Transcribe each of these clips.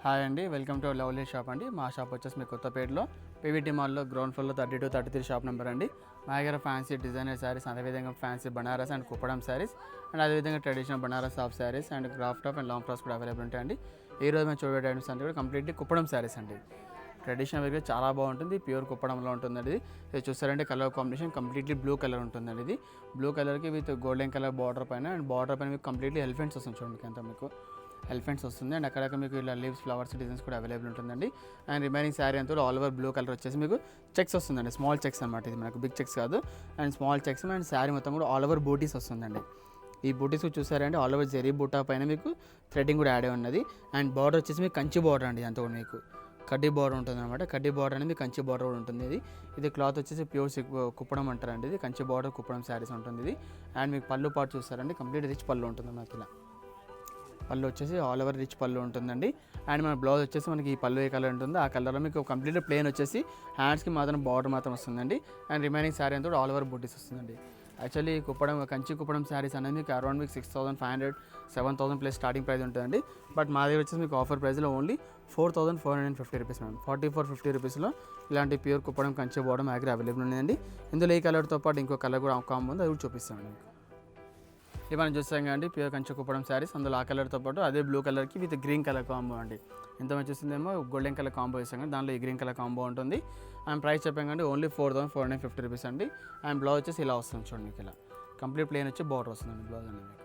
Hi అండి, welcome to lovely shop అండి. మా షాప్ వచ్చేసి మీ కొత్తపేటలో పీవీటీ మాల్లో గ్రౌండ్ ఫ్లోర్లో 32-33 షాప్ నెంబర్ అండి. మా దగ్గర ఫ్యాన్సీ డిజైనర్ శారీస్, అదేవిధంగా fancy Banaras and Kuppadam saris and అదేవిధంగా traditional Banaras soft saris and craft top and long frocks కూడా అవైలబుల్ ఉంటాయండి. ఈ రోజు మేము చూడే ఐటమ్స్ అంటే కూడా కంప్లీట్లీ కుప్పడం శారీస్ అండి. ట్రెడిషనల్ వేర్గా చాలా బాగుంటుంది, ప్యూర్ కుప్పడంలో ఉంటుందండి. ఇది చూస్తారంటే colour combination completely blue colour ఉంటుందండి. ఇది బ్లూ కలర్కి విత్ గోల్డెన్ కలర్ బార్డర్ పైన అండ్ బార్డర్ పైన మీకు కంప్లీట్లీ ఎలిఫెంట్స్ వస్తుంది. చూడండి అంతా మీకు ఎలిఫెంట్స్ వస్తుంది అండ్ అక్కడక్కడ మీకు ఇలా లీవ్స్ ఫ్లవర్స్ డిజైన్స్ కూడా అవైలబుల్ ఉంటుందండి. అండ్ రిమైనింగ్ శారీ అంతా ఆల్ ఓవర్ బ్లూ కలర్ వచ్చేసి మీకు చెక్స్ వస్తుందండి. స్మాల్ చెక్స్ అనమాట, ఇది మనకు బిగ్ చెక్స్ కాదు. And small checks and sari మొత్తం కూడా ఆల్ ఓవర్ బూటీస్ వస్తుందండి. ఈ బూటీస్ చూసారంటే ఆల్ ఓవర్ జెరీ బూటా పైన మీకు థ్రెడ్డింగ్ కూడా యాడ్ అయి ఉన్నది. అండ్ బార్డర్ వచ్చేసి మీకు కంచి బార్డర్ అండి. అంతా కూడా మీకు కడ్డీ బార్డర్ ఉంటుంది అనమాట. కడ్డీ బార్డర్ అనేది మీకు కంచి బార్డర్ కూడా ఉంటుంది. ఇది క్లాత్ వచ్చేసి ప్యూర్ కుప్పడం అంటారండి. ఇది కంచి బార్డర్ కుప్పడం శారీస్ ఉంటుంది ఇది. అండ్ మీకు పళ్ళు పాటు చూస్తారండి, కంప్లీట్ రిచ్ పళ్ళు ఉంటుంది మనకి. ఇలా పళ్ళు వచ్చేసి ఆల్ ఓవర్ రిచ్ పళ్ళు ఉంటుందండి. అండ్ మన బ్లౌజ్ వచ్చేసి మనకి ఈ పళ్ళు ఏ కలర్ ఉంటుందో ఆ కలర్లో మీకు కంప్లీట్ ప్లేన్ వచ్చేసి హ్యాండ్స్కి మాత్రం బార్డర్ మాత్రం వస్తుందండి. అండ్ రిమైనింగ్ శారీ అంతా ఆల్ ఓవర్ బూటీస్ వస్తుందండి. యాక్చువల్లీ కుప్పడం కంచి కుప్పడం శారీస్ అనేది మీకు అరౌండ్ మీకు 6,500 7,000 ప్లస్ స్టార్టింగ్ ప్రైస్ ఉంటుందండి. బట్ మా దగ్గర వచ్చేసి మీకు ఆఫర్ ప్రైస్లో ఓన్లీ 4,450 రూపీస్ మేడం. 4,450 రూపీస్లో ఇలాంటి ప్యూర్ కుప్పడం కంచి బార్డర్ మా దగ్గర అవైలబుల్ ఉందండి. ఇందులో ఈ కలర్తో పాటు ఇంకో కలర్ కూడా కాంబో ఉంది, అది కూడా చూపిస్తాను మీకు. ఇది మనం చూస్తాం కదండి ప్యూర్ కంచి కుప్పడం శారీస్. అందులో ఆ కలర్తో పాటు అదే బ్లూ కలర్కి విత్ గ్రీన్ కలర్ కాంబో అండి. ఎంతమంది చూస్తుందేమో గోల్డెన్ కలర్ కాంబో ఇస్తాం కానీ దాంట్లో ఈ గ్రీన్ కలర్ కాంబో ఉంటుంది. అండ్ ప్రైస్ చెప్పాం కండి ఓన్లీ 4,450 రూపీస్ అండి. అండ్ బ్లౌజ్ వచ్చేసి ఇలా వస్తుంది చూడండి మీకు. ఇలా కంప్లీట్ ప్లేన్ వచ్చి బార్డర్ వస్తుందండి బ్లౌజ్ అనేది మీకు.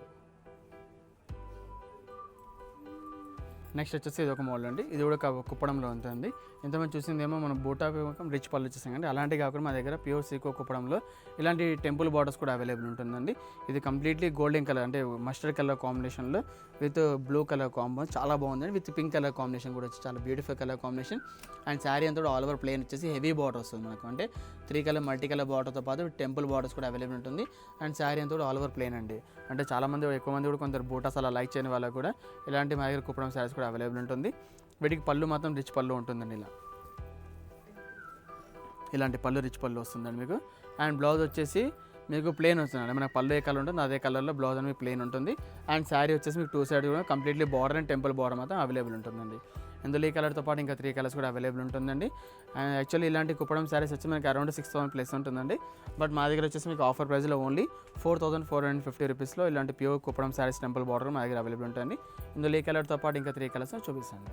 నెక్స్ట్ వచ్చేసి ఇది ఒక మోడల్ అండి. ఇది కూడా కుప్పడంలో ఉంటుంది. ఇంతమంది చూసిందేమో మనం బూటా రిచ్ పళ్ళు వచ్చేసాం అండి. అలాంటి కాకుండా మా దగ్గర ప్యూర్ సీకో కుప్పడంలో ఇలాంటి టెంపుల్ బార్డర్స్ కూడా అవైలబుల్ ఉంటుందండి. ఇది కంప్లీట్లీ గోల్డెన్ కలర్ అంటే మస్టర్డ్ కలర్ కాంబినేషన్లో విత్ బ్లూ కలర్ కాంబో చాలా బాగుందండి. విత్ పింక్ కలర్ కాంబినేషన్ కూడా వచ్చి చాలా beautiful colour combination. And sari అంతా ఆల్ ఓవర్ ప్లేన్ వచ్చేసి హెవీ బార్డర్ వస్తుంది మనకు. అంటే 3 కలర్ మల్టీ కలర్ బార్డర్తో పాటు టెంపుల్ బార్డర్స్ కూడా అవైలబుల్ ఉంటుంది. అండ్ శారీ అంతా ఆల్ ఓవర్ ప్లేన్ అండి. అంటే చాలామంది ఎక్కువ మంది కూడా కొందరు బూటాస్ అలా లైక్ చేయని వాళ్ళకు కూడా ఇలాంటి మా దగ్గర కుప్పడం శారీస్ కూడా అవైలబుల్ ఉంటుంది. వీటికి పళ్ళు మాత్రం రిచ్ పళ్ళు ఉంటుందండి. ఇలాంటి పళ్ళు రిచ్ పళ్ళు వస్తుందండి మీకు. అండ్ బ్లౌజ్ వచ్చేసి మీకు ప్లేన్ వస్తుందండి. మనకు పళ్ళు ఏ కలర్ ఉంటుంది అదే కలర్లో బ్లౌజ్ అనేది ప్లేన్ ఉంటుంది. అండ్ శారీ వచ్చేసి మీకు 2 సైడ్ కూడా completely border and temple border మాత్రం అవైలబుల్ ఉంటుందండి. ఇందులో ఈ కలర్తో పాటు ఇంకా 3 కలర్స్ కూడా అవైలబుల్ ఉంటుందండి. అండ్ యాక్చువల్లీ ఇలాంటి కుప్పడం శారీస్ వచ్చి మనకి అరౌండ్ 6,000 ప్లస్ ఉంటుందండి. బట్ మా దగ్గర వచ్చేసి మీకు ఆఫర్ ప్రైస్లో ఓన్లీ 4,450 రూపీస్లో ఇలాంటి pure Kuppadam saris temple border మా దగ్గర అవైలబుల్ ఉంటుంది. ఇందులో ఈ కలర్తో పాటు ఇంకా 3 కలర్స్ చూపిస్తాను.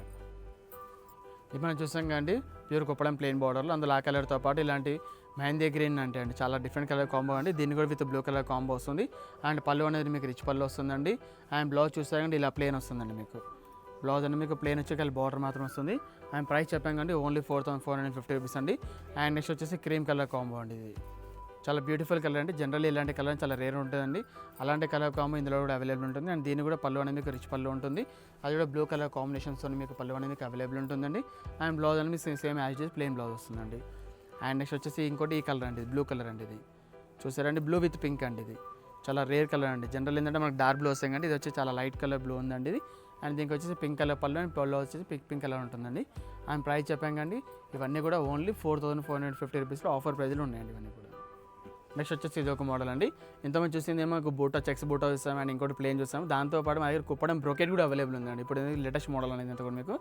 ఇది మనం చూసాం కదండి ప్యూర్ కుప్పడం ప్లెయిన్ బార్డర్లో. అందులో ఆ కలర్తో పాటు ఇలాంటి మెహందీ గ్రీన్ అంటే అండి చాలా డిఫరెంట్ కలర్ కాంబో అండి. దీన్ని కూడా విత్ బ్లూ కలర్ కాంబో వస్తుంది. అండ్ పళ్ళు అనేది మీకు రిచ్ పళ్ళు వస్తుందండి. అండ్ బ్లౌజ్ చూస్తారండి ఇలా ప్లేన్ వస్తుందండి మీకు. బ్లౌజ్ అనేది మీకు ప్లేన్ వచ్చి బార్డర్ మాత్రం వస్తుంది. అండ్ ప్రైస్ చెప్పాం కండి ఓన్లీ 4,450 రూపీస్ అండి. అండ్ నెక్స్ట్ వచ్చేసి క్రీమ్ కలర్ కాంబో అండి. ఇది చాలా బ్యూటిఫుల్ కలర్ అండి. జనరల్లీ ఇలాంటి కలర్ చాలా రేర్ ఉంటుందండి. అలాంటి కలర్ కాంబో ఇందులో కూడా అవైలబుల్ ఉంటుంది. అండ్ దీన్ని కూడా పళ్ళు అనేది మీకు రిచ్ పళ్ళు ఉంటుంది. అది కూడా బ్లూ కలర్ కాంబినేషన్స్తో మీకు పళ్ళు అనేది మీకు అవైలబుల్ ఉంటుందండి. అండ్ బ్లౌజ్ అనేది సేమ్ యాజ్ చేసి ప్లెయిన్ బ్లౌజ్ వస్తుందండి. అండ్ నెక్స్ట్ వచ్చేసి ఇంకోటి ఈ కలర్ అండి, బ్లూ కలర్ అండి. ఇది చూసారండి బ్లూ విత్ పింక్ అండి. ఇది చాలా రేర్ కలర్ అండి. జనరల్ ఏంటంటే మనకు డార్క్ బ్లూ వస్తాయి కండి, ఇది వచ్చి చాలా లైట్ కలర్ బ్లూ ఉందండి ఇది. అండ్ దీనికి వచ్చేసి పింక్ కలర్ పళ్ళు అండ్ పళ్ళు వచ్చేసి పింక్ కలర్ ఉంటుందండి. అండ్ ప్రైస్ చెప్పాం కండి ఇవన్నీ కూడా ఓన్లీ 4,450 రూపీస్లో ఆఫర్ ప్రైస్లో ఉన్నాయండి ఇవన్నీ కూడా. నెక్స్ట్ వచ్చేసి ఇది ఒక మోడల్ అండి. ఇంతమంది చూసింది ఏమో బూటా చెక్స్ బూటా చూస్తాం అండ్ ఇంకోటి ప్లేన్ చూస్తాం. దాంతోపాటు మా దగ్గర కుప్పడం బ్రోకెట్ కూడా అవైలబుల్ ఉందండి. ఇప్పుడు లేటెస్ట్ మోడల్ అనేది అంతా కూడా మీకు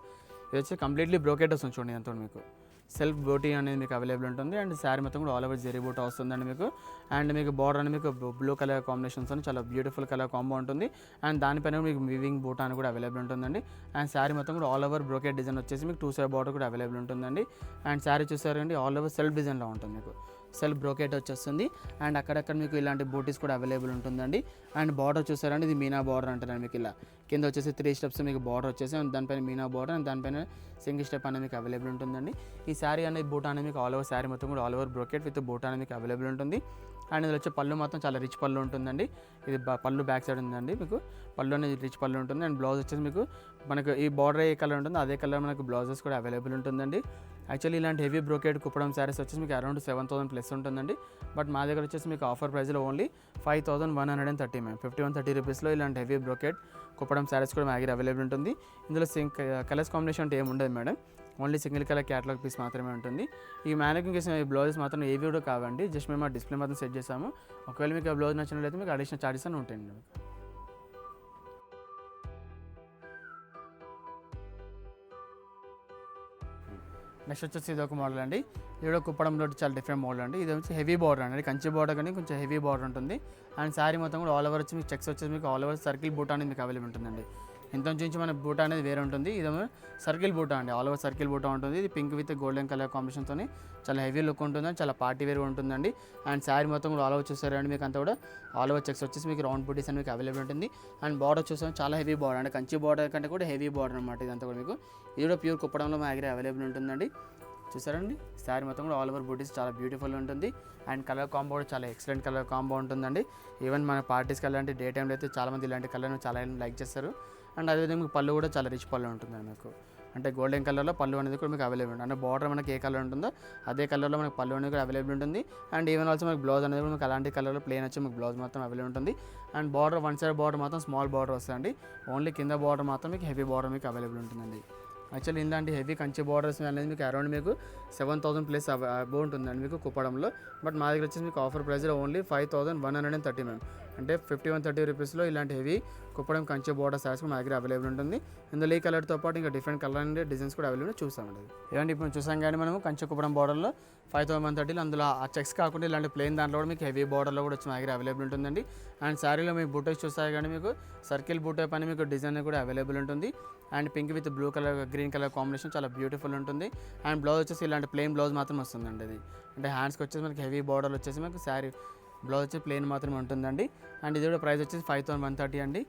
ఇది వచ్చి కంప్లీట్లీ బ్రోకెట్ వస్తుంది చూడండి. అంతా మీకు సెల్ఫ్ బోటీ అనేది మీకు అవైలబుల్ ఉంటుంది. అండ్ శారీ మొత్తం కూడా ఆల్ ఓవర్ జెరీ బూటా వస్తుందండి మీకు. అండ్ మీకు బార్డర్ అనేది మీకు బ్లూ కలర్ కాంబినేషన్స్ అని చాలా బ్యూటిఫుల్ కలర్ కాంబో ఉంటుంది. అండ్ దానిపైన మీకు వీవింగ్ బూటా అని కూడా అవైలబుల్ ఉంటుందండి. అండ్ శారీ మొత్తం కూడా ఆల్ ఓవర్ బ్రోకెట్ డిజైన్ వచ్చేసి మీకు 2 సైడ్ బార్డర్ కూడా అవైలబుల్ ఉంటుందండి. అండ్ శారీ చూసారండి ఆల్ ఓవర్ సెల్ఫ్ డిజైన్లో ఉంటుంది మీకు. సెల్ఫ్ బ్రోకెట్ వచ్చేస్తుంది. అండ్ అక్కడక్కడ మీకు ఇలాంటి బూటీస్ కూడా అవైలబుల్ ఉంటుందండి. అండ్ బార్డర్ చూసారండి ఇది మీనా బార్డర్ అంటారండి మీకు. ఇలా కింద వచ్చేసి 3 స్టెప్స్ మీకు బార్డర్ వచ్చేసి దానిపైన మీనా బార్డర్ అండ్ దానిపైన సింగిల్ స్టెప్ అనేది మీకు అవైలబుల్ ఉంటుందండి. ఈ శారీ అనేది బూటా అనేది మీకు ఆల్ ఓవర్ శారీ మొత్తం కూడా ఆల్ ఓవర్ బ్రోకెట్ విత్ బూటా అనేది మీకు అవైలబుల్ ఉంటుంది. అండ్ ఇందులో వచ్చే పళ్ళు మాత్రం చాలా రిచ్ పళ్ళు ఉంటుందండి. ఇది పళ్ళు బ్యాక్ సైడ్ ఉందండి మీకు. పళ్ళు అనేది రిచ్ పళ్ళు ఉంటుంది. అండ్ బ్లౌజ్ వచ్చేసి మీకు మనకు ఈ బార్డర్ ఏ కలర్ ఉంటుందో అదే కలర్ మనకు బ్లౌజెస్ కూడా అవైలబుల్ ఉంటుందండి. యాక్చువల్లీ ఇలాంటి హెవీ బ్రోకెట్ కుప్పడం శారీస్ వచ్చేసి మీకు అరౌండ్ 7,000 ప్లస్ ఉంటుందండి. బట్ మా దగ్గర వచ్చేసి మీకు ఆఫర్ ప్రైస్లో ఓన్లీ 5,130 మ్యామ్. 5130 రూపీస్లో ఇలాంటి హెవీ బ్రోకెట్ కుప్పడం శారీస్ కూడా మా దగ్గర అవైలబుల్ ఉంటుంది. ఇందులో కలర్స్ కాంబినేషన్ అంటే ఏమి ఉండదు madam. Only single colour catalogue piece మాత్రమే ఉంటుంది. ఈ మ్యానుఫ్యాక్చరింగ్ చేసిన ఈ బ్లౌజెస్ మాత్రం ఏవి కూడా కావండి. జస్ట్ మేము ఆ డిస్ప్లే మాత్రం సెట్ చేసాము. ఒకవేళ మీకు ఆ బ్లౌజ్ నచ్చినట్లయితే మీకు అడిషనల్ ఛార్జెస్ అని ఉంటాయండి. నెక్స్ట్ వచ్చేసి ఇది ఒక మోడల్ అండి. ఇది కూడా కుప్పడంలో చాలా డిఫరెంట్ మోడల్ అండి. ఇది వచ్చి హెవీ బార్డర్ అండి, కంచి బార్డర్ కానీ కొంచెం హెవీ బార్డర్ ఉంటుంది. అండ్ శారీ మొత్తం కూడా ఆల్ ఓవర్ వచ్చి మీకు చెక్స్ వచ్చేసి మీకు ఆల్ ఓవర్ సర్కిల్ బూటా అనేది మీకు అవైలబుల్ ఉంటుందండి. ఇంత నుంచి మన బూటా అనేది వేరే ఉంటుంది. ఇదేమో సర్కిల్ బూటా అండి, ఆల్ ఓవర్ సర్కిల్ బూటా ఉంటుంది. ఇది పింక్ విత్ గోల్డెన్ కలర్ కాంబినేషన్తో చాలా హెవీ లుక్ ఉంటుంది, చాలా పార్టీ వేర్ ఉంటుందండి. అండ్ శారీ మొత్తం కూడా ఆల్ ఓవర్ చూసారండి, మీకు అంతా కూడా ఆల్ ఓవర్ చెక్స్ వచ్చేసి మీకు రౌండ్ బూటీస్ అని మీకు అవైలబుల్ ఉంటుంది. అండ్ బార్డర్ చూసాం చాలా హెవీ బార్డర్ అంటే కంచి బార్డర్ కంటే కూడా హెవీ బార్డర్ అనమాట. ఇదంతా కూడా మీకు ఇది కూడా ప్యూర్ కుప్పడంలో మా దగ్గర అవైలబుల్ ఉంటుందండి. చూసారండి శారీ మొత్తం కూడా ఆల్ ఓవర్ బూటీస్ చాలా బ్యూటిఫుల్ ఉంటుంది. అండ్ కలర్ కాంబో కూడా చాలా ఎక్సలెంట్ కలర్ కాంబో ఉంటుందండి. ఈవెన్ మన పార్టీస్కి అలాంటి డే టైంలో అయితే చాలామంది ఇలాంటి కలర్ని చాలా లైక్ చేస్తారు. అండ్ అదేవిధంగా మీకు పళ్ళు కూడా చాలా రిచ్ పళ్ళు ఉంటుందండి మీకు. అంటే గోల్డెన్ కలర్లో పళ్ళు అనేది కూడా మీకు అవైలబుల్ ఉంటుంది. అంటే బార్డర్ మనకి ఏ కలర్ ఉంటుందో అదే కలర్లో మనకి పళ్ళు అనేది కూడా అవైలబుల్ ఉంటుంది. అండ్ ఈవెన్ ఆల్సో మనకి బ్లౌజ్ అనేది కూడా మీకు అలాంటి కలర్లో ప్లేన్ వచ్చి మీకు బ్లౌజ్ మొత్తం అవైలబుల్ ఉంటుంది. And border one side border మాత్రం స్మాల్ బార్డర్ వస్తుందండి. ఓన్లీ కింద బార్డర్ మాత్రం మీకు హెవీ బార్డర్ మీకు అవైలబుల్ ఉంటుందండి. యాక్చువల్లీ ఇందాంటి హెవీ కంచి బార్డర్స్ అనేది మీకు అరౌండ్ మీకు 7,000 ప్లస్ అబౌవ్ ఉంటుందండి మీకు కుప్పడంలో. బట్ మా దగ్గర వచ్చేసి మీకు ఆఫర్ ప్రైస్లో ఓన్లీ 5,130 మ్యామ్. అంటే 5130 రూపీస్లో ఇలాంటి హెవీ కుప్పడం కంచి బార్డర్ సారీస్ మా దగ్గర అవైలబుల్ ఉంటుంది. ఇందులో ఈ కలర్తో పాటు ఇంకా డిఫరెంట్ కలర్ అండ్ డిజైన్స్ కూడా అవైలబుల్ చూసామండి. ఇలాంటి ఇప్పుడు చూసాం కానీ మనము కంచి కుప్పడం బార్డర్లో 5,130 అందులో ఆ చెక్స్ కాకుండా ఇలాంటి ప్లెయిన్ దాంట్లో కూడా మీకు హెవీ బార్డర్లో కూడా వచ్చి మా దగ్గర అవైలబుల్ ఉంటుందండి. అండ్ శారీలో మీకు బూటేస్ చూస్తాయి కానీ మీకు సర్కిల్ బూటే పని మీకు డిజైన్ కూడా అవైలబుల్ ఉంటుంది. And pink with blue colour green colour combination చాలా బ్యూటిఫుల్ ఉంటుంది. అండ్ బ్లౌజ్ వచ్చేసి ఇలాంటి ప్లెయిన్ బ్లౌజ్ మాత్రం వస్తుందండి. అది అంటే హ్యాండ్స్కి వచ్చేసి మనకి హెవీ బార్డర్ వచ్చేసి మనకి శారీ బ్లౌజ్ వచ్చి ప్లెయిన్ మాత్రమే ఉంటుందండి. అండ్ ఇది కూడా ప్రైస్ వచ్చేసి 5,130 అండి.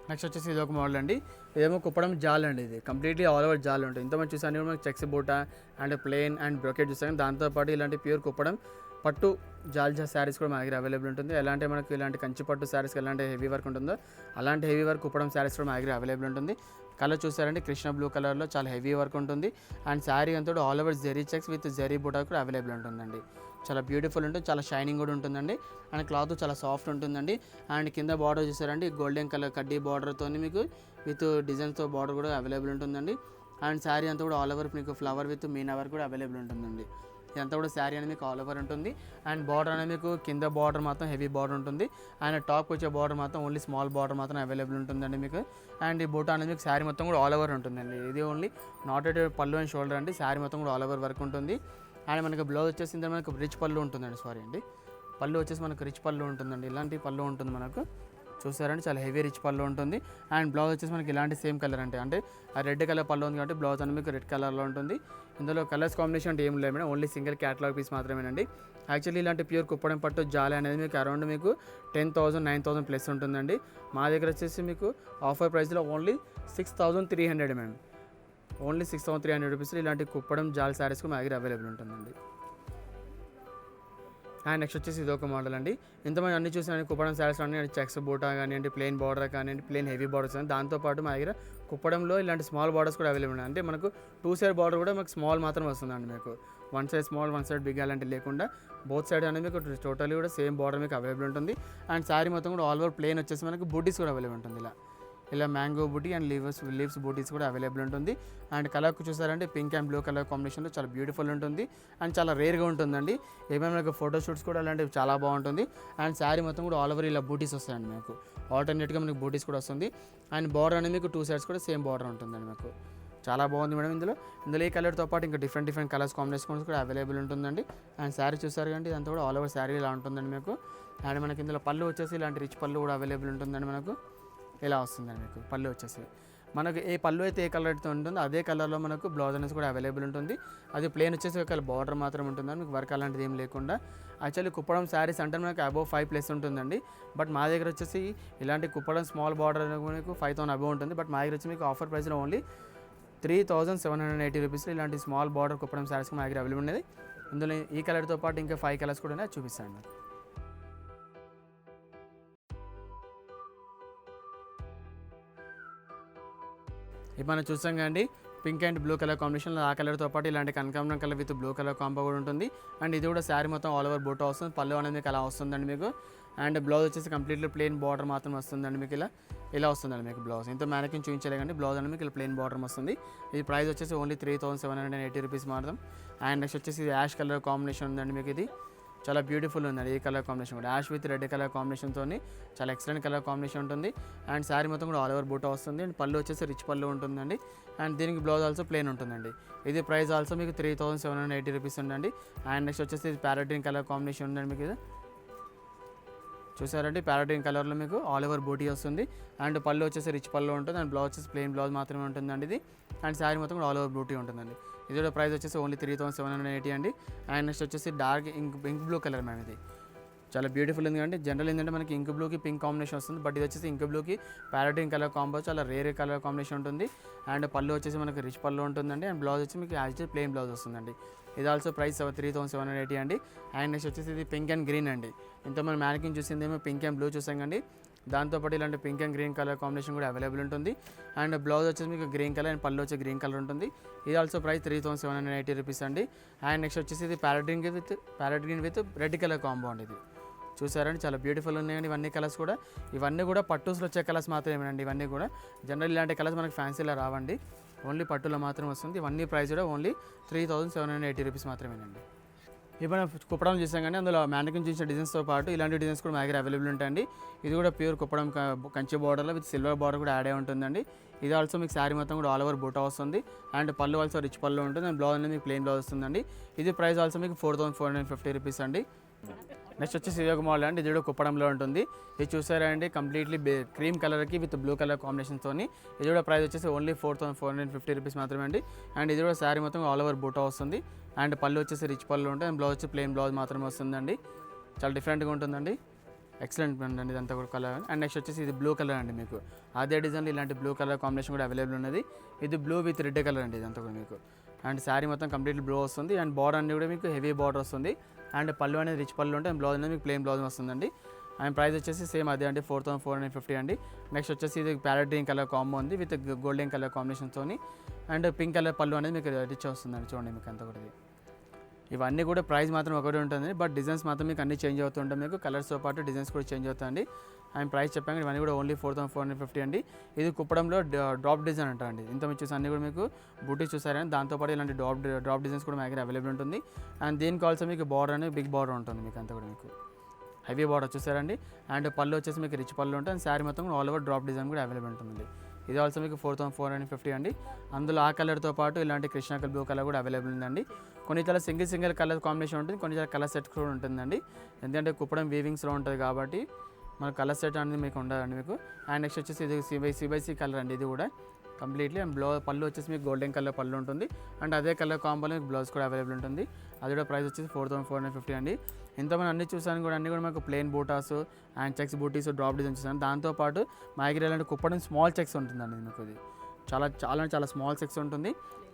నెక్స్ట్ వచ్చేసి ఇది ఒక మోడల్ అండి. ఇదేమో కుప్పడం జాల్ అండి, ఇది కంప్లీట్లీ ఆల్ ఓవర్ జాల్ ఉంటుంది. ఇంతమంది చూసాను కూడా మనకి చెక్స్ బూటా అండ్ ప్లెయిన్ అండ్ బ్రోకెట్ చూసాను. దాంతోపాటు ఇలాంటి ప్యూర్ కుప్పడం పట్టు జాల్ శారీస్ కూడా మా దగ్గర అవైలబుల్ ఉంటుంది. ఎలాంటి మనకి ఇలాంటి కంచి పట్టు శారీస్కి ఎలాంటి హెవీ వర్క్ ఉంటుందో అలాంటి హెవీ వర్క్ కుప్పడం శారీస్ కూడా మా దగ్గర అవైలబుల్ ఉంటుంది. కలర్ చూసారంటే కృష్ణ బ్లూ కలర్లో చాలా హెవీ వర్క్ ఉంటుంది. అండ్ శారీ అంతా all over zari checks with zari buta కూడా అవైలబుల్ ఉంటుందండి. చాలా బ్యూటిఫుల్ ఉంటుంది, చాలా షైనింగ్ కూడా ఉంటుందండి. అండ్ క్లాత్ చాలా సాఫ్ట్ ఉంటుందండి. అండ్ కింద బార్డర్ చూసారండి గోల్డెన్ కలర్ కడ్డీ బార్డర్తో మీకు విత్ డిజైన్స్తో బార్డర్ కూడా అవైలబుల్ ఉంటుందండి. అండ్ శారీ అంతా కూడా ఆల్ ఓవర్ మీకు ఫ్లవర్ విత్ మీనా వర్క్ కూడా అవైలబుల్ ఉంటుందండి. ఇదంతా కూడా శారీ అనేది మీకు ఆల్ ఓవర్ ఉంటుంది. అండ్ బార్డర్ అనేది మీకు కింద బార్డర్ మాత్రం హెవీ బార్డర్ ఉంటుంది. అండ్ టాప్ వచ్చే బార్డర్ మాత్రం ఓన్లీ స్మాల్ బార్డర్ మాత్రం అవైలబుల్ ఉంటుందండి మీకు. అండ్ ఈ బూటా అనేది మీకు శారీ మొత్తం కూడా ఆల్ ఓవర్ ఉంటుందండి. ఇది ఓన్లీ నాట్ ఎట్ పళ్ళు అండ్ షోల్డర్ అండి. శారీ మొత్తం కూడా ఆల్ ఓవర్ వర్క్ ఉంటుంది. అండ్ మనకి బ్లౌజ్ వచ్చేసి మనకు రిచ్ పళ్ళు ఉంటుందండి. సారీ అండి, పళ్ళు వచ్చేసి మనకు రిచ్ పళ్ళు ఉంటుందండి. ఇలాంటి పళ్ళు ఉంటుంది మనకు చూసారంటే చాలా హెవీ రిచ్ పళ్ళు ఉంటుంది. అండ్ బ్లౌజ్ వచ్చేసి మనకి ఇలాంటి సేమ్ కలర్ అంటే ఆ రెడ్ కలర్ పళ్ళు ఉంది కాబట్టి బ్లౌజ్ అనేది మీకు రెడ్ కలర్లో ఉంటుంది. ఇందులో కలర్స్ కాంబినేషన్ అంటే ఏం లేదు madam, only single catalogue piece మాత్రమేనండి. యాక్చువల్లీ ఇలాంటి ప్యూర్ కుప్పడం పట్టు జాలి అనేది మీకు అరౌండ్ మీకు 10,000 9,000 ప్లస్ ఉంటుందండి. మా దగ్గర వచ్చేసి మీకు ఆఫర్ ప్రైస్లో ఓన్లీ 6,300 మేడం. ఓన్లీ 6,300 రూపీస్లో ఇలాంటి కుప్పడం జాల్ శారీస్కి మా దగ్గర అవైలబుల్ ఉంటుందండి. అండ్ నెక్స్ట్ వచ్చేసి ఇది ఒక మోడల్ అండి. ఇంతమంది అన్ని చూసినా కుప్పడం శారీస్ అన్ని చెక్స్ బూటా కానివ్వండి, ప్లెయిన్ బార్డర్ కానివ్వండి, ప్లెయిన్ హెవీ బార్డర్స్ కానీ దాంతోపాటు మా దగ్గర కుప్పడంలో ఇలాంటి స్మాల్ బార్డర్స్ కూడా అవైలబుల్ ఉన్నాయి. అంటే మనకు 2 సైడ్ బార్డర్ కూడా మాకు స్మాల్ మాత్రం వస్తుందండి. మీకు 1 సైడ్ స్మాల్ 1 సైడ్ బిగ్ అలాంటి లేకుండా బోత్ సైడ్ అనేది మీకు టోటల్లీ కూడా సేమ్ బార్డర్ మీకు అవైలబుల్ ఉంటుంది. అండ్ శారీ మొత్తం కూడా ఆల్ ఓవర్ ప్లెయిన్ వచ్చేసి మనకు బూటీస్ కూడా అవైలబుల్ ఉంటుంది. ఇలా మ్యాంగో బూటీ అండ్ లీవ్స్ బూటీస్ కూడా అవైలబుల్ ఉంటుంది. అండ్ కలర్ చూసారంటే పింక్ అండ్ బ్లూ కలర్ కాంబినేషన్లో చాలా బ్యూటిఫుల్ ఉంటుంది. అండ్ చాలా రేర్గా ఉంటుందండి. ఏమైనా మీకు ఫోటోషూట్స్ కూడా అలాంటివి చాలా బాగుంటుంది. అండ్ శారీ మొత్తం కూడా ఆల్ ఓవర్ ఇలా బూటీస్ వస్తాయండి మీకు. ఆల్టర్నేట్గా మీకు బూటీస్ కూడా వస్తుంది. అండ్ బార్డర్ అనేది మీకు 2 సైడ్స్ కూడా సేమ్ బార్డర్ ఉంటుందండి మీకు. చాలా బాగుంది మేడం. ఇందులో ఈ కలర్తో పాటు ఇంకా డిఫరెంట్ కలర్స్ కాంబినేషన్స్ కూడా అవైలబుల్ ఉంటుందండి. అండ్ శారీ చూసారు కంటే ఇదంతా కూడా ఆల్ ఓవర్ శారీ ఇలా ఉంటుందండి మీకు. అండ్ మనకి ఇందులో పళ్ళు వచ్చేసి ఇలాంటి రిచ్ పళ్ళు కూడా అవైలబుల్ ఉంటుందండి మనకు. ఇలా వస్తుందండి మీకు పళ్ళు వచ్చేసి. మనకు ఏ పళ్ళు అయితే ఏ కలర్ అయితే ఉంటుందో అదే కలర్లో మనకు బ్లౌజ్ అనేది కూడా అవైలబుల్ ఉంటుంది. అది ప్లేన్ వచ్చేసి ఒక బార్డర్ మాత్రం ఉంటుందని మీకు వర్క్ అలాంటిది ఏం లేకుండా. యాక్చువల్లీ కుప్పడం శారీస్ అంటే మనకు అబోవ్ 5 ప్లస్ ఉంటుందండి. బట్ మా దగ్గర వచ్చేసి ఇలాంటి కుప్పడం స్మాల్ బార్డర్ మీకు 5,000 అబోవ్ ఉంటుంది. బట్ మా దగ్గర వచ్చి మీకు ఆఫర్ ప్రైస్లో ఓన్లీ 3,780 రూపీస్లో ఇలాంటి స్మాల్ బార్డర్ కుప్పడం శారీస్కి మా దగ్గర అవైలబుల్ ఉన్నది. ఇందులో ఈ కలర్తో పాటు ఇంకా 5 కలర్స్ కూడా చూపిస్తాను. ఇప్పుడు మనం చూసాం కండి పింక్ అండ్ బ్లూ కలర్ కాంబినేషన్లో ఆ కలర్తో పాటు ఇలాంటి కనకాంబరం colour with blue colour combo కూడా ఉంటుంది. అండ్ ఇది కూడా శారీ మొత్తం ఆల్ ఓవర్ బూటా వస్తుంది. పళ్ళు అనేది మీకు అలా వస్తుందండి మీకు. అండ్ బ్లౌజ్ వచ్చేసి కంప్లీట్లీ ప్లెయిన్ బార్డర్ మాత్రం వస్తుందండి మీకు. ఇలా వస్తుందండి మీకు బ్లౌజ్. ఇంత మ్యానకిన్ చూపించలే కానీ బ్లౌజ్ అనేది మీకు ఇలా ప్లెయిన్ బార్డర్ వస్తుంది. ఇది ప్రైస్ వచ్చేసి ఓన్లీ 3,780 రూపీస్ మాత్రం. అండ్ నెక్స్ట్ వచ్చేసి ఇది యాష్ కలర్ కాంబినేషన్ ఉందండి మీకు. ఇది చాలా బ్యూటిఫుల్ ఉందండి ఈ కలర్ కాంబినేషన్ కూడా. యాష్ విత్ రెడ్ కలర్ కాంబినేషన్తో చాలా ఎక్సలెంట్ కలర్ కాంబినేషన్ ఉంటుంది. అండ్ శారీ మొత్తం కూడా ఆల్ ఓవర్ బూటా వస్తుంది. అండ్ పళ్ళు వచ్చేసి రిచ్ పళ్ళు ఉంటుందండి. అండ్ దీనికి బ్లౌజ్ ఆల్సో ప్లెయిన్ ఉంటుందండి. ఇది ప్రైస్ ఆల్సో మీకు 3780 రూపీస్ ఉందండి. అండ్ నెక్స్ట్ వచ్చేసి ఇది ప్యారెట్ గ్రీన్ కలర్ కాంబినేషన్ ఉందండి. మీకు ఇది చూసారండి, ప్యారెట్ గ్రీన్ కలర్లో మీకు ఆల్ ఓవర్ బూటీ వస్తుంది. అండ్ పళ్ళు వచ్చేసి రిచ్ పళ్ళు ఉంటుంది. అండ్ బ్లౌజ్ వచ్చేసి ప్లెయిన్ బ్లౌజ్ మాత్రమే ఉంటుందండి ఇది. అండ్ శారీ మొత్తం కూడా ఆల్ ఓవర్ బూటీ ఉంటుందండి. ఇది కూడా ప్రైస్ వచ్చేసి ఓన్లీ 3780 అండి. అండ్ నెక్స్ట్ వచ్చేసి dark ink blue colour ma'am. ఇది చాలా బ్యూటిఫుల్ ఉంది అండి. జనరల్ ఏంటంటే మనకి ఇంక్ బ్లూకి పింక్ కాంబినేషన్ వస్తుంది. బట్ ఇది వచ్చేసి ఇంక్ బ్లూకి ప్యారెట్ గ్రీన్ కలర్ కాంబో చాలా రేర్ కలర్ కాంబినేషన్ ఉంటుంది. అండ్ పళ్ళు వచ్చేసి మనకి రిచ్ పళ్ళు ఉంటుందండి. అండ్ బ్లౌజ్ వచ్చి మీకు యాజ్ ప్లెయిన్ బ్లౌజ్ వస్తుందండి. ఇది ఆల్సో ప్రైస్ 3780 అండి. అండ్ నెక్స్ట్ వచ్చేసి ఇది పింక్ అండ్ గ్రీన్ అండి. ఇంత మనం మ్యానికిన్ చూసిందేమో పింక్ అండ్ బ్లూ చూసాం కండి. దాంతోపాటు ఇలాంటి pink and green colour combination కూడా అవైలబుల్ ఉంటుంది. అండ్ బ్లౌజ్ వచ్చేసి మీకు గ్రీన్ కలర్ అండ్ పళ్ళు వచ్చి గ్రీన్ కలర్ ఉంటుంది. ఇది ఆల్సో ప్రైస్ 3780 రూపీస్ అండి. అండ్ నెక్స్ట్ వచ్చేసి ఇది parrot green with red colour combo అండి. ఇది చూసారండి, చాలా బ్యూటిఫుల్ ఉన్నాయండి ఇవన్నీ కలర్స్ కూడా. ఇవన్నీ కూడా పట్టుస్లో వచ్చే కలర్స్ మాత్రమేనండి. ఇవన్నీ కూడా జనరల్ ఇలాంటి కలర్స్ మనకి ఫ్యాన్సీలో రావండి, ఓన్లీ పట్టులో మాత్రం వస్తుంది. ఇవన్నీ ప్రైస్ కూడా ఓన్లీ 3780 రూపీస్ మాత్రమేనండి. ఇప్పుడు కుప్పడం చూసాం కానీ అందులో మ్యానికిన్ చూసిన డిజైన్స్తో పాటు ఇలాంటి డిజైన్స్ కూడా మా దగ్గర అవైలబుల్ ఉంటాయండి. ఇది కూడా ప్యూర్ కుప్పడం కంచి బార్డర్లో విత్ సిల్వర్ బార్డర్ కూడా యాడ్ అయి ఉంటుందండి. ఇది ఆల్సో మీకు శారీ మొత్తం కూడా ఆల్ ఓవర్ బూటా వస్తుంది. అండ్ పళ్ళు ఆల్సో రిచ్ పళ్ళు ఉంటుంది. అండ్ బ్లౌజ్ అనేది మీకు ప్లెయిన్ బ్లౌజ్ వస్తుందండి. ఇది ప్రైస్ ఆల్సో మీకు 4450 రూపీస్ అండి. నెక్స్ట్ వచ్చేసి ఇది ఒక మోడల్ అండి. ఇది కూడా కుప్పడంలో ఉంటుంది. ఇది చూసారా అండి, కంప్లీట్లీ క్రీమ్ కలర్కి విత్ బ్లూ కలర్ కాంబినేషన్తో. ఇది కూడా ప్రైస్ వచ్చేసి ఓన్లీ 4450 రూపీస్ మాత్రమే అండి. అండ్ ఇది కూడా శారీ మొత్తం ఆల్ ఓవర్ బూటా వస్తుంది. అండ్ పళ్ళు వచ్చేసి రిచ్ పళ్ళు ఉంటుంది. అండ్ బ్లౌజ్ వచ్చి ప్లెయిన్ బ్లౌజ్ మాత్రమే వస్తుందండి. చాలా డిఫరెంట్గా ఉంటుందండి, ఎక్సలెంట్ అండి ఇదంతా కూడా కలర్. అండ్ నెక్స్ట్ వచ్చేసి ఇది బ్లూ కలర్ అండి. మీకు అదే డిజైన్లో ఇలాంటి బ్లూ కలర్ కాంబినేషన్ కూడా అవైలబుల్ ఉన్నది. ఇది బ్లూ విత్ రెడ్ కలర్ అండి ఇదంతా కూడా మీకు. అండ్ శారీ మొత్తం కంప్లీట్లీ బ్లూ వస్తుంది. అండ్ బార్డర్ అన్ని కూడా మీకు హెవీ బార్డర్ వస్తుంది. అండ్ పళ్ళు అనేది రిచ్ పళ్ళు ఉంటుంది. అండ్ బ్లౌజ్ అనేది మీకు ప్లెయిన్ బ్లౌజ్ వస్తుందండి. అండ్ ప్రైస్ వచ్చేసి సేమ్ అదే అండి, 4450 అండి. నెక్స్ట్ వచ్చేసి ఇది ప్యారెట్ గ్రీన్ కలర్ కాంబో ఉంది విత్ గోల్డెన్ కలర్ కాంబినేషన్తో. అండ్ పింక్ కలర్ పళ్ళు అనేది మీకు రిచ్ వస్తుందండి. చూడండి మీకు అంతా కూడా ఇవన్నీ కూడా ప్రైస్ మాత్రం ఒకటే ఉంటుంది. బట్ డిజైన్స్ మాత్రం మీకు అన్ని చేంజ్ అవుతుంటాయి. మీకు కలర్స్తో పాటు డిజైన్స్ కూడా చేంజ్ అవుతాయండి. అండ్ ప్రైస్ చెప్పాను ఇవన్నీ కూడా ఓన్లీ 4450 అండి. ఇది కుప్పడంలో డ్రాప్ డిజైన్ అంటారండి. ఇంత మీరు చూసి అన్నీ కూడా మీకు బూటీ చూసారని దాంతోపాటు ఇలాంటి డ్రాప్ డిజైన్స్ కూడా మా దగ్గర అవైలబుల్ ఉంటుంది. అండ్ దీనికి ఆల్సో మీకు బార్డర్ అనేది బిగ్ బార్డర్ ఉంటుంది. మీకు అంతా కూడా మీకు హెవీ బార్డర్ చూసారండి. అండ్ పళ్ళు వచ్చేసి మీకు రిచ్ పళ్ళు ఉంటుంది. అండ్ శారీ మొత్తం ఆల్ ఓవర్ డ్రాప్ డిజైన్ కూడా అవైలబుల్ ఉంటుంది. ఇది ఆల్సో మీకు 4450 అండి. అందులో ఆ కలర్తో పాటు ఇలాంటి కృష్ణ బ్లూ కలర్ కూడా అవైలబుల్ ఉందండి. కొన్ని చాలా సింగిల్ కలర్ కాంబినేషన్ ఉంటుంది, కొన్ని చాలా కలర్ సెట్ కూడా ఉంటుందండి. ఎందుకంటే కుప్పడం వీవింగ్స్లో ఉంటుంది కాబట్టి మన కలర్ సెట్ అనేది మీకు ఉండదండి మీకు. అండ్ నెక్స్ట్ వచ్చేసి ఇది సిబైసీ కలర్ అండి. ఇది కూడా కంప్లీట్లీ. అండ్ పళ్ళు వచ్చేసి మీకు గోల్డెన్ కలర్ పళ్ళు ఉంటుంది. అండ్ అదే కలర్ కాంబోలో మీకు బ్లౌజ్ కూడా అవైలబుల్ ఉంటుంది. అది కూడా ప్రైస్ వచ్చేసి 4450 అండి. ఇంతమంది అన్ని చూసాను కూడా అన్నీ కూడా మాకు plain butas and checks butis drop design చూసాను. దాంతోపాటు మా దగ్గర ఇలాంటి కుప్పడం స్మాల్ చెక్స్ ఉంటుందండి. మీకు ఇది చాలా స్మాల్ చెక్స్ ఉంటుంది.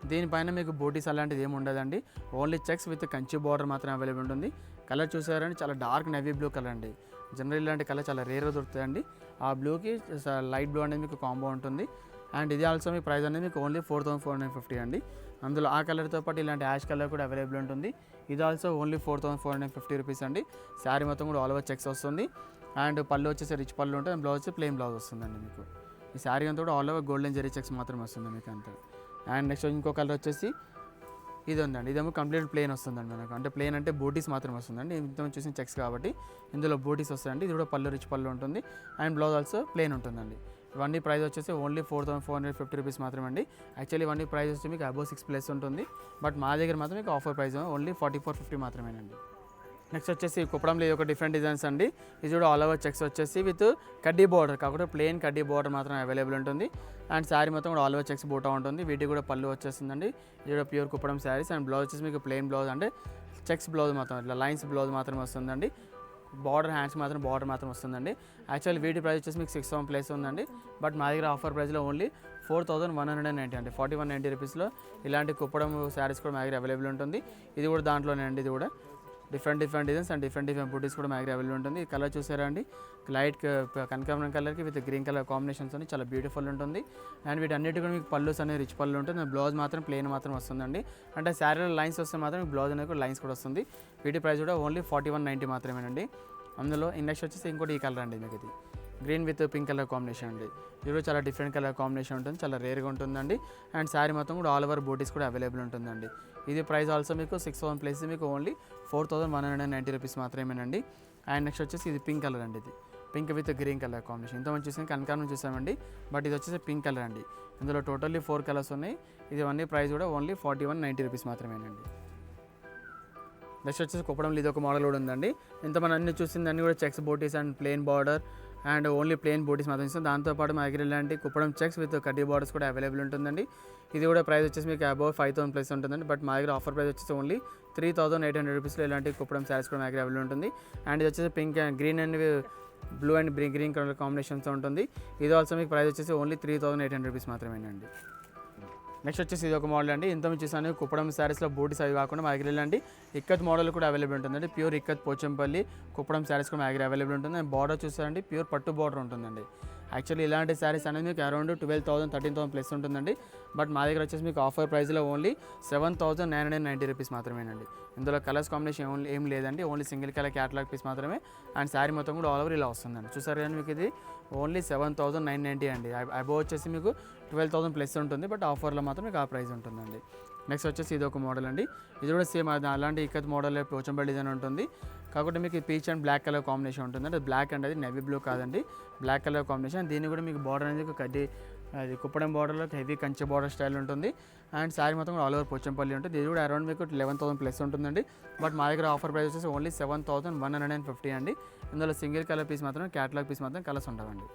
దీనిపైన మీకు బూటీస్ అలాంటిది ఏమి ఉండదండి. Only checks with Kanchi border మాత్రం అవైలబుల్ ఉంటుంది. కలర్ చూసారండి, చాలా డార్క్ నేవీ బ్లూ కలర్ అండి. జనరల్ ఇలాంటి కలర్ చాలా రేర్గా దొరుకుతాయండి. ఆ బ్లూకి లైట్ బ్లూ అనేది మీకు కాంబో ఉంటుంది. అండ్ ఇది ఆల్సో మీ ప్రైస్ అనేది మీకు ఓన్లీ 4450 అండి. అందులో ఆ కలర్తో పాటు ఇలాంటి యాష్ కలర్ కూడా అవైలబుల్ ఉంటుంది. ఇది ఆల్సో ఓన్లీ 4450 రూపీస్ అండి. శారీ మొత్తం కూడా ఆల్ ఓవర్ చెక్స్ వస్తుంది. అండ్ పళ్ళు వచ్చేసి రిచ్ పళ్ళు ఉంటుంది. అండ్ బ్లౌజ్ వచ్చి ప్లెయిన్ బ్లౌజ్ వస్తుందండి మీకు. ఈ శారీ అంతా కూడా all over golden zari checks మాత్రమే వస్తుంది మీకు అంతా. అండ్ నెక్స్ట్ ఇంకో కలర్ వచ్చేసి ఇది ఉందండి. ఇదేమో కంప్లీట్ ప్లెయిన్ వస్తుందండి మనకు. అంటే ప్లెయిన్ అంటే బూటీస్ మాత్రమే వస్తుందండి. ఇంత చూసిన చెక్స్ కాబట్టి ఇందులో బూటీస్ వస్తాయండి. ఇది కూడా పళ్ళు రిచ్ పళ్ళు ఉంటుంది. అండ్ బ్లౌజ్ ఆల్సో ప్లెయిన్ ఉంటుందండి. ఇవన్నీ ప్రైస్ వచ్చేసి ఓన్లీ 4450 రూపీస్ మాత్రమే అండి. యాక్చువల్లీ ఇవన్నీ ప్రైస్ వచ్చి మీకు అబోవ్ 6+ ఉంటుంది. బట్ మా దగ్గర మాత్రం మీకు ఆఫర్ ప్రైస్ ఓన్లీ 4450 మాత్రమేనండి. నెక్స్ట్ వచ్చేసి కుప్పడంలో ఒక డిఫరెంట్ డిజైన్స్ అండి. ఇది కూడా ఆల్ ఓవర్ చెక్స్ వచ్చేసి విత్ కడ్డీ బార్డర్ కాకుండా ప్లెయిన్ కడ్డీ బార్డర్ మాత్రం అవైలబుల్ ఉంటుంది. అండ్ శారీ మొత్తం కూడా ఆల్ ఓవర్ చెక్స్ బూటా ఉంటుంది. వీటికి కూడా పళ్ళు వచ్చేస్తుందండి. ఇది కూడా pure Kuppadam saris. And blouse వచ్చేసి మీకు ప్లెయిన్ బ్లౌజ్ అంటే చెక్స్ బ్లౌజ్ మాత్రం ఇట్లా లైన్స్ బ్లౌజ్ మాత్రం వస్తుందండి. బార్డర్ హ్యాండ్స్ మాత్రం బార్డర్ మాత్రం వస్తుందండి. యాక్చువల్లీ వీటి ప్రైస్ వచ్చేసి మీకు 6000+ ఉందండి. బట్ మా దగ్గర ఆఫర్ ప్రైస్లో ఓన్లీ 4190 అంటే 4190 రూపీస్లో ఇలాంటి కుప్పడం శారీస్ కూడా మా దగ్గర అవైలబుల్ ఉంటుంది. ఇది కూడా దాంట్లోనే అండి. ఇది కూడా డిఫరెంట్ డిజైన్స్ అండ్ డిఫరెంట్ బూటీస్ కూడా మా దగ్గర అవైలబుల్ ఉంటుంది. ఈ కలర్ చూసారా అండి, లైట్ కనకాంబరం కలర్కి విత్ గ్రీన్ కలర్ కాంబినేషన్స్ అని చాలా బ్యూటిఫుల్ ఉంటుంది. అండ్ వీటన్నిటి కూడా మీకు పళ్ళుస్ అనేది రిచ్ పళ్ళు ఉంటుంది. బ్లౌజ్ మాత్రం ప్లెయిన్ మాత్రం వస్తుందండి. అంటే శారీలో లైన్స్ వస్తే మాత్రం బ్లౌజ్ అనేది కూడా లైన్స్ కూడా వస్తుంది. వీటి ప్రైస్ కూడా ఓన్లీ 4190 మాత్రమేనండి. అందులో నెక్స్ట్ వచ్చేసి ఇంకోటి ఈ కలర్ అండి. మీకు ఇది green with pink colour combination అండి. ఇది కూడా చాలా డిఫరెంట్ కలర్ కాంబినేషన్ ఉంటుంది. చాలా రేర్గా ఉంటుందండి. అండ్ శారీ మొత్తం కూడా ఆల్ ఓవర్ బూటీస్ కూడా అవైలబుల్ ఉంటుందండి. ఇది ప్రైస్ ఆల్సో మీకు 6,000 ప్లస్ మీకు ఓన్లీ 4,190 రూపీస్ మాత్రమేనండి. అండ్ నెక్స్ట్ వచ్చేసి ఇది పింక్ కలర్ అండి, ఇది pink with green colour combination. ఇంతమంది చూసాం కనకాంబరం చూసామండి, బట్ ఇది వచ్చేసి పింక్ కలర్ అండి. ఇందులో టోటల్లీ 4 కలర్స్ ఉన్నాయి. ఇది అన్నీ ప్రైస్ కూడా ఓన్లీ 4190 రూపీస్ మాత్రమేనండి. నెక్స్ట్ వచ్చేసి కుప్పడంలో ఇది ఒక మోడల్ కూడా ఉందండి. ఇంత మనం అన్ని చూసిందన్నీ కూడా చెక్స్ బోటీస్ and plain border and only plain బోటీస్ మాత్రం ఇస్తాం. దాంతోపాటు మా దగ్గర ఇలాంటి కుప్పడం చెక్స్ విత్ కడ్డీ బార్డర్స్ కూడా అవైలబుల్ ఉంటుందండి. ఇది కూడా ప్రైస్ వచ్చేసి మీకు అబౌవ్ 5,000 ప్లస్ ఉంటుందండి. బట్ మా దగ్గర ఆఫర్ ప్రైస్ వచ్చేసి ఓన్లీ 3,800 రూపీస్లో ఇలాంటి కుప్పడం శారీస్ కూడా మా దగ్గర అవైలబుల్ ఉంటుంది. అండ్ ఇది వచ్చేసి pink and green and blue and green colour కాంబినేషన్తో ఉంటుంది. ఇది ఆల్సో మీకు ప్రైస్ వచ్చేసి ఓన్లీ 3,800 రూపీస్ మాత్రమేనండి. నెక్స్ట్ వచ్చేసి ఇది ఒక మోడల్ అండి. ఇంత చూసాను కుప్పడం శారీస్లో బూటీస్ అవి కాకుండా మా దగ్గర ఇలాంటి ఇక్కత్ మోడల్ కూడా అవైలబుల్ ఉంటుందండి. ప్యూర్ ఇక్కత్ పోచంపల్లి కుప్పడం శారీస్ కూడా మా దగ్గర అవైలబుల్ ఉంటుంది. అండ్ బార్డర్ చూసారండి ప్యూర్ పట్టు బార్డర్ ఉంటుందండి. యాక్చువల్లీ ఇలాంటి శారీస్ అనేది మీకు అరౌండ్ 12,000 13,000 ప్లస్ ఉంటుందండి. బట్ మా దగ్గర వచ్చేసి మీకు ఆఫర్ ప్రైస్లో ఓన్లీ 7,990 రూపీస్ మాత్రమేనండి. ఇందులో కలర్స్ కాంబినేషన్ ఏం లేదండి, only single colour catalogue piece మాత్రమే. అండ్ శారీ మొత్తం కూడా ఆల్ ఓవర్ ఇలా వస్తుందండి. చూసారు కానీ మీకు ఇది ఓన్లీ 7,990 అండి. అబోవ్ వచ్చేసి మీకు 12,000 ప్లస్ ఉంటుంది, బట్ ఆఫర్లో మాత్రం మీకు ఆ ప్రైస్ ఉంటుందండి. నెక్స్ట్ వచ్చేసి ఇది ఒక మోడల్ అండి. ఇది కూడా సేమ్ అలాంటి ఇక్కత్ మోడల్ పోచంపల్లి డిజైన్ ఉంటుంది. కాకపోతే మీకు peach and black colour combination ఉంటుంది. అంటే బ్లాక్ అండి, అది నెవీ బ్లూ కాదండి, బ్లాక్ కలర్ కాంబినేషన్. దీన్ని కూడా మీకు బార్డర్ అనేది కడ్డీ అది కుప్పడం బార్డర్లో హెవీ కంచె బార్డర్ స్టైల్ ఉంటుంది. అండ్ శారీ మొత్తం కూడా ఆల్ ఓవర్ పోచంపల్లి ఉంటుంది. ఇది కూడా అరౌండ్ మీకు 11,000 ప్లస్ ఉంటుందండి. బట్ మా దగ్గర ఆఫర్ ప్రైస్ వచ్చేసి ఓన్లీ 7,150 అండి. ఇందులో సింగిల్ కలర్ పీస్ మాత్రం క్యాటలాగ్ పీస్ మాత్రం కలర్స్ ఉండవండి.